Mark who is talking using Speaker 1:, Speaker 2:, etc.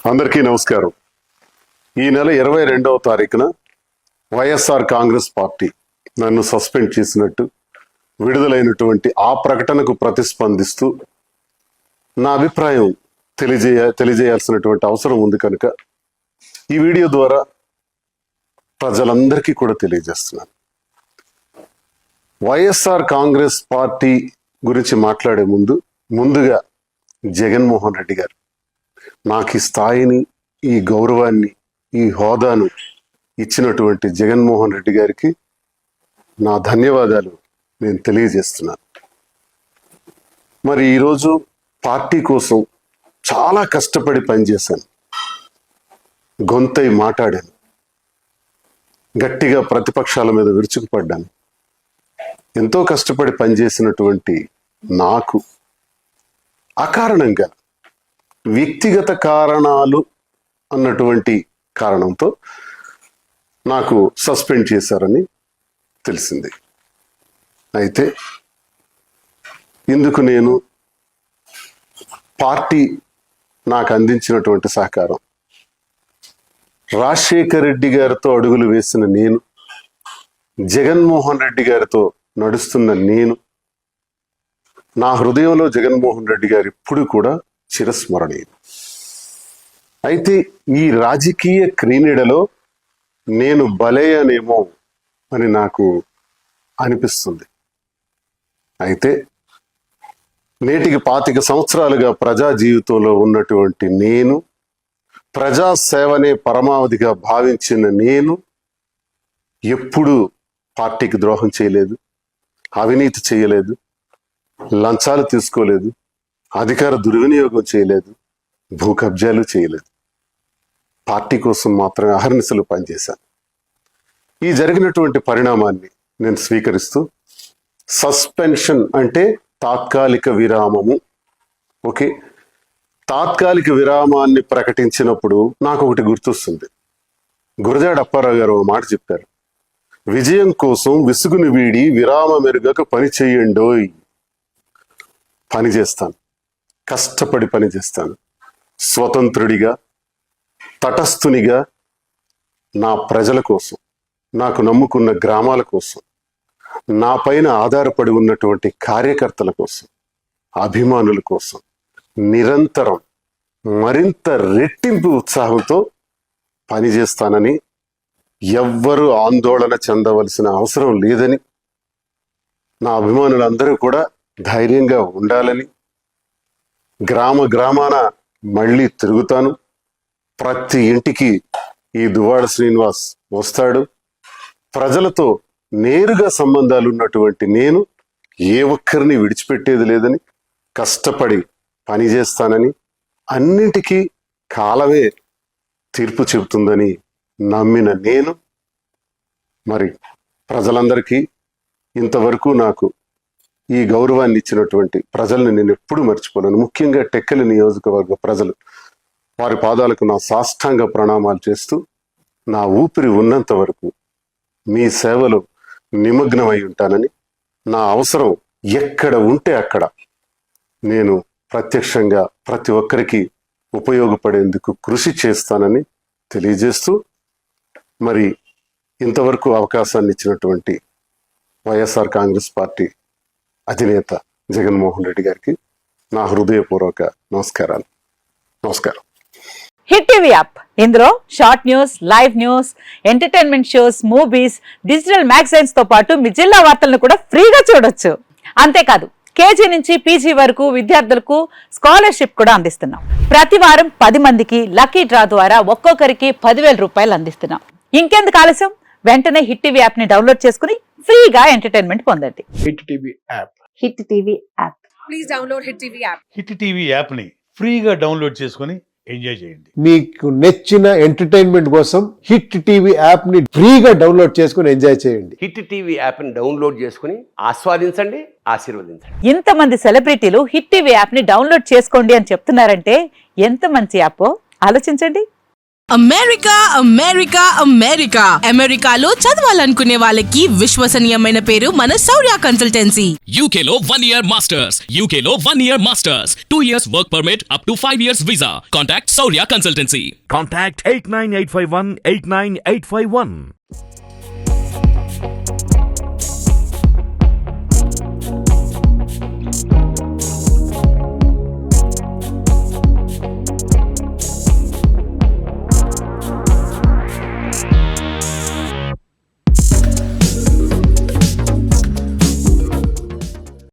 Speaker 1: అందరికీ నమస్కారం. ఈ నెల 22వ తారీఖున వైఎస్ఆర్ కాంగ్రెస్ పార్టీ నన్ను సస్పెండ్ చేసినట్టు విడుదలైనటువంటి ఆ ప్రకటనకు ప్రతిస్పందిస్తూ నా అభిప్రాయం తెలియజేయాల్సినటువంటి అవసరం ఉంది కనుక ఈ వీడియో ద్వారా ప్రజలందరికీ కూడా తెలియజేస్తున్నాను. వైఎస్ఆర్ కాంగ్రెస్ పార్టీ గురించి మాట్లాడే ముందుగా జగన్మోహన్ రెడ్డి గారు నాకు ఈ స్థాయిని, ఈ గౌరవాన్ని, ఈ హోదాను ఇచ్చినటువంటి జగన్మోహన్ రెడ్డి గారికి నా ధన్యవాదాలు నేను తెలియజేస్తున్నాను. మరి ఈరోజు పార్టీ కోసం చాలా కష్టపడి పనిచేశాను, గొంతై మాట్లాడాను, గట్టిగా ప్రతిపక్షాల మీద విరుచుకుపడ్డాను. ఎంతో కష్టపడి పనిచేసినటువంటి నాకు అకారణంగా వ్యక్తిగత కారణాలు అన్నటువంటి కారణంతో నాకు సస్పెండ్ చేశారని తెలిసింది. అయితే ఇందుకు నేను పార్టీ నాకు అందించినటువంటి సహకారం, రాజశేఖర్ రెడ్డి గారితో అడుగులు వేసిన నేను, జగన్మోహన్ రెడ్డి గారితో నడుస్తున్న నేను, నా హృదయంలో జగన్మోహన్ రెడ్డి గారు ఇప్పుడు కూడా చిరస్మరణీయం. అయితే ఈ రాజకీయ క్రీడలో నేను బలయ్యానేమో అని నాకు అనిపిస్తుంది. అయితే నేటికి 25 సంవత్సరాలుగా ప్రజా జీవితంలో ఉన్నటువంటి నేను, ప్రజాసేవనే పరమావధిగా భావించిన నేను ఎప్పుడూ పార్టీకి ద్రోహం చేయలేదు, అవినీతి చేయలేదు, లంచాలు తీసుకోలేదు, అధికార దుర్వినియోగం చేయలేదు, భూ కబ్జాలు చేయలేదు. పార్టీ కోసం మాత్రమే అహర్నిశలు పనిచేశాను. ఈ జరిగినటువంటి పరిణామాన్ని నేను స్వీకరిస్తూ, సస్పెన్షన్ అంటే తాత్కాలిక విరామము. ఓకే, తాత్కాలిక విరామాన్ని ప్రకటించినప్పుడు నాకు ఒకటి గుర్తొస్తుంది. గురజాడ అప్పారావు గారు ఒక మాట చెప్పారు, విజయం కోసం విసుగుని వీడి విరామ మెరుగక పని చెయ్యండోయ్. పని చేస్తాను, కష్టపడి పని చేస్తాను, స్వతంత్రుడిగా, తటస్థునిగా, నా ప్రజల కోసం, నాకు నమ్ముకున్న గ్రామాల కోసం, నా పైన ఆధారపడి ఉన్నటువంటి కార్యకర్తల కోసం, అభిమానుల కోసం నిరంతరం మరింత రెట్టింపు ఉత్సాహంతో పనిచేస్తానని, ఎవ్వరూ ఆందోళన చెందవలసిన అవసరం లేదని, నా అభిమానులందరూ కూడా ధైర్యంగా ఉండాలని, గ్రామాన మళ్ళీ తిరుగుతాను, ప్రతి ఇంటికి ఈ దువ్వాడ శ్రీనివాస్ వస్తాడు, ప్రజలతో నేరుగా సంబంధాలు ఉన్నటువంటి నేను ఏ ఒక్కరిని విడిచిపెట్టేది లేదని, కష్టపడి పనిచేస్తానని, అన్నింటికీ కాలమే తీర్పు చెబుతుందని నమ్మిన నేను, మరి ప్రజలందరికీ ఇంతవరకు నాకు ఈ గౌరవాన్ని ఇచ్చినటువంటి ప్రజల్ని నేను ఎప్పుడూ మర్చిపోలేను. ముఖ్యంగా టెక్కలి నియోజకవర్గ ప్రజలు, వారి పాదాలకు నా సాష్టాంగ ప్రణామాలు చేస్తూ, నా ఊపిరి ఉన్నంత వరకు మీ సేవలో నిమగ్నమై ఉంటానని, నా అవసరం ఎక్కడ ఉంటే అక్కడ నేను ప్రత్యక్షంగా ప్రతి ఒక్కరికి ఉపయోగపడేందుకు కృషి చేస్తానని తెలియజేస్తూ, మరి ఇంతవరకు అవకాశాన్ని ఇచ్చినటువంటి వైఎస్ఆర్ కాంగ్రెస్ పార్టీ అధినేత జగన్మోహన్ రెడ్డి గారికి నా హృదయపూర్వక నమస్కారం.
Speaker 2: హిట్ టీవీ యాప్, ఇందులో short news, live news, entertainment shows, movies, digital magazines తో పాటు మీ జిల్లా వార్తలను కూడా ఫ్రీగా చూడొచ్చు. అంతేకాదు, కేజీ నుంచి పీజీ వరకు విద్యార్థులకు స్కాలర్షిప్ కూడా అందిస్తున్నాం. ప్రతి వారం 10 మందికి లక్కీ డ్రా ద్వారా ఒక్కొక్కరికి 10,000 రూపాయలు అందిస్తున్నాం. ఇంకెందుకు ఆలస్యం, వెంటనే హిట్ టీవీ యాప్ ని డౌన్లోడ్ చేసుకుని ఫ్రీగా ఎంటర్టైన్మెంట్ పొందండి.
Speaker 3: Hit TV app.
Speaker 2: Hit TV app.
Speaker 4: Please download hit TV app.
Speaker 5: Hit TV app ని ఫ్రీగా డౌన్లోడ్ చేసుకొని ఎంజాయ్ చేయండి.
Speaker 3: మీకు నచ్చిన ఎంటర్టైన్మెంట్ కోసం హిట్ టీవీ యాప్ ని ఫ్రీగా డౌన్లోడ్ చేసుకొని ఎంజాయ్ చేయండి.
Speaker 6: హిట్ టీవీ యాప్ ని డౌన్లోడ్ చేసుకుని ఆస్వాదించండి, ఆశీర్వదించండి.
Speaker 2: ఇంతమంది సెలబ్రిటీలు హిట్ టీవీ యాప్ ని డౌన్లోడ్ చేసుకోండి అని చెప్తున్నారంటే ఎంత మంచి యాప్ ఆలోచించండి.
Speaker 7: అమెరికా అమెరికా అమెరికా అమెరికాలో చదవాలనుకునే వాళ్ళకి విశ్వసనీయమైన పేరు మన శౌర్య consultancy.
Speaker 8: UK Law 1 Year Masters. UK Law 1 Year Masters. 2 years work permit up to 5 years visa. Contact Saurya Consultancy.
Speaker 9: Contact 89851 89851.